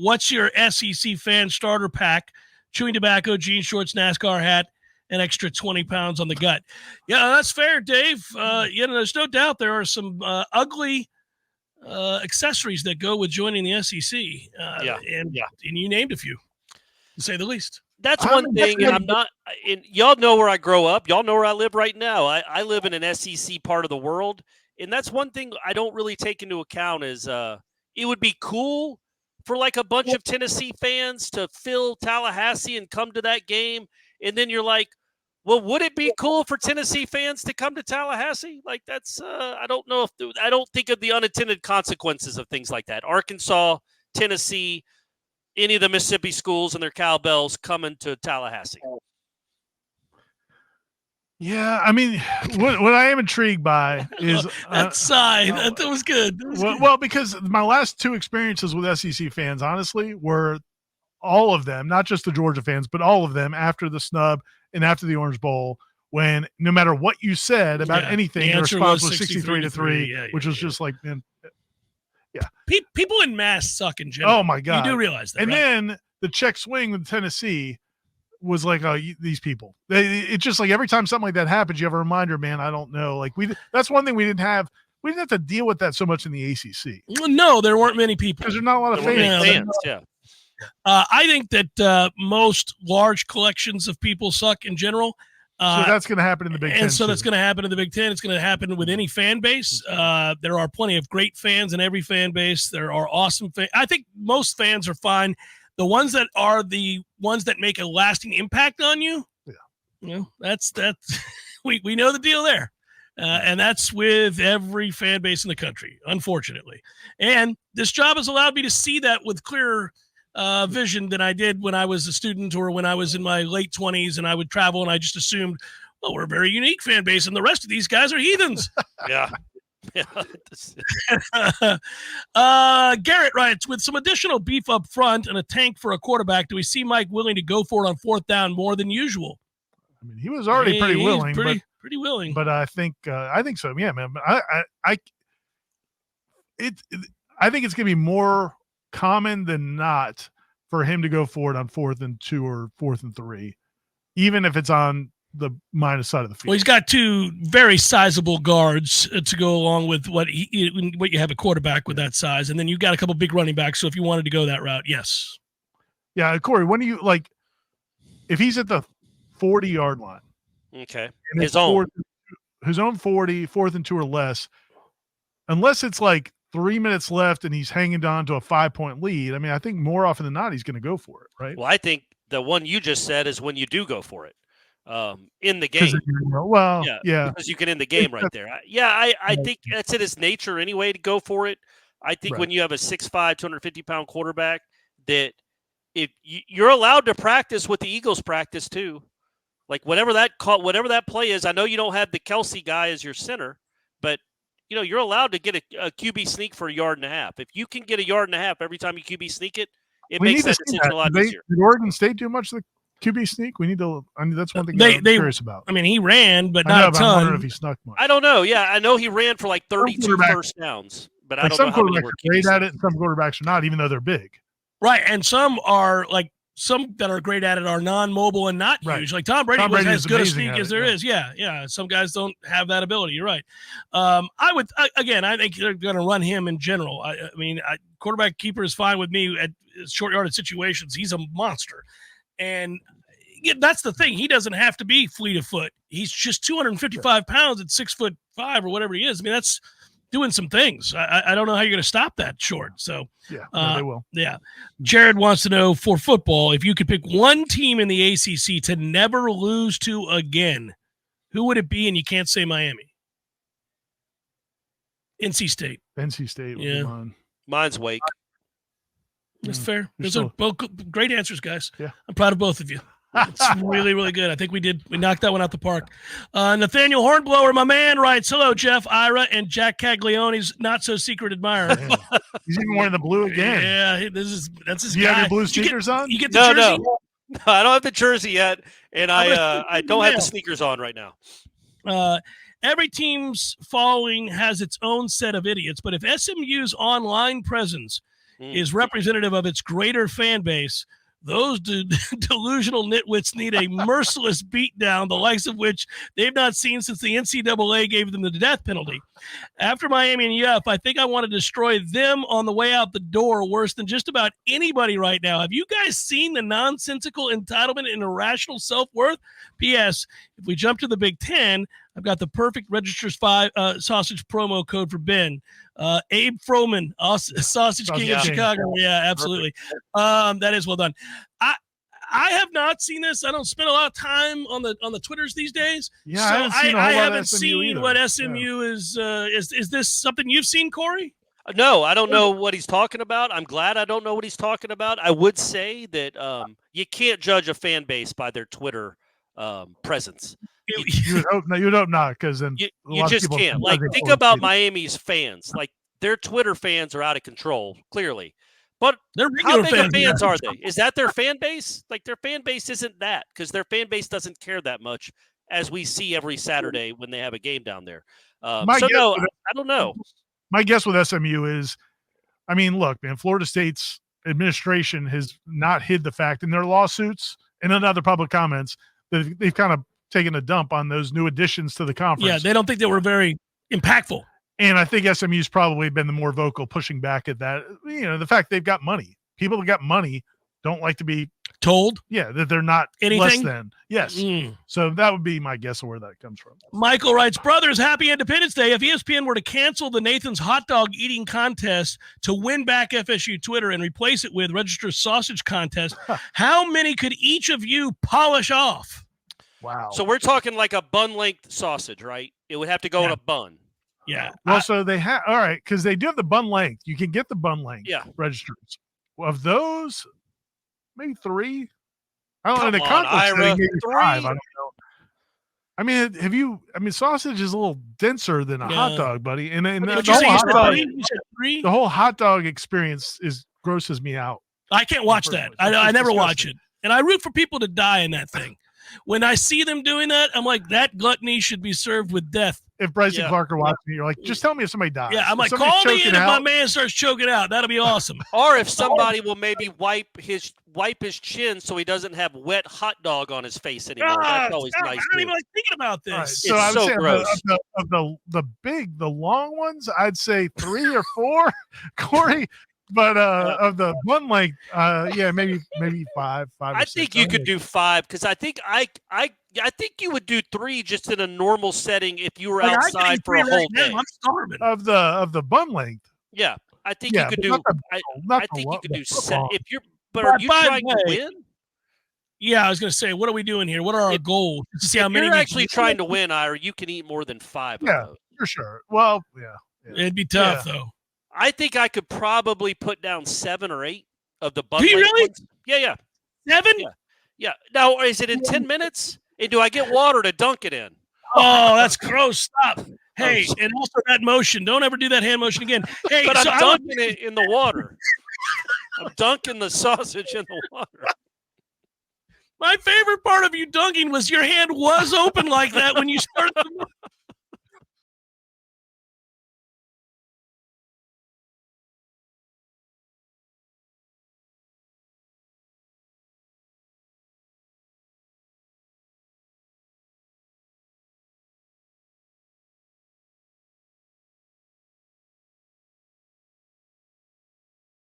what's your SEC fan starter pack? Chewing tobacco, jean shorts, NASCAR hat, an extra 20 pounds on the gut. Yeah, that's fair, Dave. There's no doubt there are some ugly accessories that go with joining the SEC. And you named a few, to say the least. That's one thing, and I'm not – y'all know where I grow up. Y'all know where I live right now. I live in an SEC part of the world, and that's one thing I don't really take into account is it would be cool for like a bunch of Tennessee fans to fill Tallahassee and come to that game, and then you're like, well, would it be cool for Tennessee fans to come to Tallahassee? Like that's I don't know if I don't think of the unintended consequences of things like that. Arkansas, Tennessee, any of the Mississippi schools and their cowbells coming to Tallahassee. Yeah, I mean, what I am intrigued by is that sigh. That was good. Well, because my last two experiences with SEC fans, honestly, were all of them, not just the Georgia fans, but all of them after the snub and after the Orange Bowl, when no matter what you said about anything, the response was 63-3, which was just like, man. Yeah. People in mass suck in general. Oh, my God. You do realize that, And right? then the check swing with Tennessee was like, oh, these people. It's just like every time something like that happens, you have a reminder, man, I don't know. Like that's one thing we didn't have. We didn't have to deal with that so much in the ACC. No, there weren't many people. Because there's not a lot of fans. Yeah. I think that most large collections of people suck in general. So that's going to happen in the Big Ten. And so that's going to happen in the Big Ten. It's going to happen with any fan base. There are plenty of great fans in every fan base. There are awesome fans. I think most fans are fine. The ones that are the ones that make a lasting impact on you, that's we know the deal there. And that's with every fan base in the country, unfortunately. And this job has allowed me to see that with clearer vision than I did when I was a student or when I was in my late 20s and I would travel and I just assumed, well, we're a very unique fan base and the rest of these guys are heathens. Yeah. Garrett writes, with some additional beef up front and a tank for a quarterback, do we see Mike willing to go for it on fourth down more than usual? I mean, he was already pretty willing. Pretty willing. But I think so. Yeah, man. I think it's going to be more common than not for him to go for it on 4th and 2 or 4th and 3, even if it's on the minus side of the field. Well, he's got two very sizable guards to go along with what you have a quarterback with that size, and then you've got a couple big running backs. So if you wanted to go that route, yes. Yeah, Corey, when do you like if he's at the 40-yard line? Okay, his own 40, 4th and 2 or less, unless it's like 3 minutes left and he's hanging on to a 5-point lead. I mean, I think more often than not he's going to go for it, right? Well, I think the one you just said is when you do go for it in the game. Well, yeah, because you can end the game right there. I think that's in his nature anyway to go for it. I think when you have a 6'5", 250-pound quarterback, that if you're allowed to practice what the Eagles practice too, like whatever that play is. I know you don't have the Kelsey guy as your center, but you're allowed to get a QB sneak for 1.5 yards. If you can get 1.5 yards every time you QB sneak it, it makes that decision a lot easier. Did Oregon State do much of the QB sneak? We need to. I mean, that's one thing I'm curious about. I mean, he ran, but not a ton. I wonder if he snuck much. I don't know. Yeah, I know he ran for like 32 first downs, but I don't know how many were great at it, and some quarterbacks are not, even though they're big. Right, and some that are great at it are non-mobile and not huge. Like Tom Brady was as good a sneak as there is. Yeah. Some guys don't have that ability. You're right. I think they're going to run him in general. I mean, quarterback keeper is fine with me at short yardage situations. He's a monster. And that's the thing. He doesn't have to be fleet of foot. He's just 255 pounds at 6'5" or whatever he is. I mean, that's doing some things. I don't know how you're going to stop that short. So they will. Yeah. Jared wants to know, for football, if you could pick one team in the ACC to never lose to again, who would it be? And you can't say Miami. NC State. NC State would be mine. Mine's Wake. That's fair. Those are both great answers, guys. Yeah. I'm proud of both of you. It's really, really good. I think we knocked that one out the park. Nathaniel Hornblower, my man, writes, hello, Jeff, Ira, and Jack Caglioni's not-so-secret admirer. He's even wearing the blue again. Yeah, that's his guy. You have your blue sneakers on? You get the jersey? No, I don't have the jersey yet, and I don't have the sneakers on right now. Every team's following has its own set of idiots, but if SMU's online presence is representative of its greater fan base, those delusional nitwits need a merciless beatdown, the likes of which they've not seen since the NCAA gave them the death penalty. After Miami and UF, I think I want to destroy them on the way out the door worse than just about anybody right now. Have you guys seen the nonsensical entitlement and irrational self-worth? P.S. If we jump to the Big Ten, I've got the perfect Register's 5 sausage promo code for Ben. Abe Froman, Sausage King of Chicago. Yeah, absolutely. That is well done. I have not seen this. I don't spend a lot of time on the Twitters these days. Yeah, so I haven't seen what SMU is. Is this something you've seen, Corey? No, I don't know what he's talking about. I'm glad I don't know what he's talking about. I would say that you can't judge a fan base by their Twitter presence. You would hope not, because then you just can't. Like, think about Miami's fans. Like, their Twitter fans are out of control, clearly. But how big of fans are they? Is that their fan base? Like, their fan base isn't that, because their fan base doesn't care that much, as we see every Saturday when they have a game down there. I don't know. My guess with SMU is, I mean, look, man, Florida State's administration has not hid the fact in their lawsuits and in other public comments that they've kind of taken a dump on those new additions to the conference. Yeah, they don't think they were very impactful. And I think SMU's probably been the more vocal pushing back at that. You know, the fact they've got money. People that got money don't like to be told. Yeah, that they're not less than. Yes. So that would be my guess of where that comes from. Michael writes, brothers, happy Independence Day. If ESPN were to cancel the Nathan's hot dog eating contest to win back FSU Twitter and replace it with Register's sausage contest, how many could each of you polish off? Wow. So we're talking like a bun-length sausage, right? It would have to go in a bun. Yeah. Well, so they have, all right, because they do have the bun length. You can get the bun length registers. Of those, maybe 3. I don't know. The conference maybe 5. I don't know. I mean, sausage is a little denser than a hot dog, buddy. And the whole hot dog experience grosses me out. I can't watch that. I never watch it. And I root for people to die in that thing. When I see them doing that, I'm like, that gluttony should be served with death. If Bryson Clark are watching, you're like, just tell me if somebody dies. Yeah, I'm like, call me in if my man starts choking out. That'll be awesome. Or if somebody will maybe wipe his chin so he doesn't have wet hot dog on his face anymore. That's always nice. I don't even like thinking about this. Right, so I would say gross. Of the long ones, I'd say 3 or 4, Corey. But of the one length, maybe 5. I think you could do 5 because I think you would do 3 just in a normal setting if you were outside for a whole day. I'm starving. Of the bun length. Yeah, I think you could do. I think you could do 7. If you're, but are you trying to win? Yeah, I was going to say, what are we doing here? What are our goals? To see how many you're actually trying to win, Ira, you can eat more than 5. Yeah, for sure. Well, yeah. It'd be tough though. I think I could probably put down 7 or 8 of the bun. Do you really? Ones. Yeah. 7? Yeah. Now, is it in 10 minutes? And do I get water to dunk it in? Oh, that's gross. Stop. Hey, and also that motion. Don't ever do that hand motion again. Hey, but I'm dunking it in the water. I'm dunking the sausage in the water. My favorite part of you dunking was your hand was open like that when you started.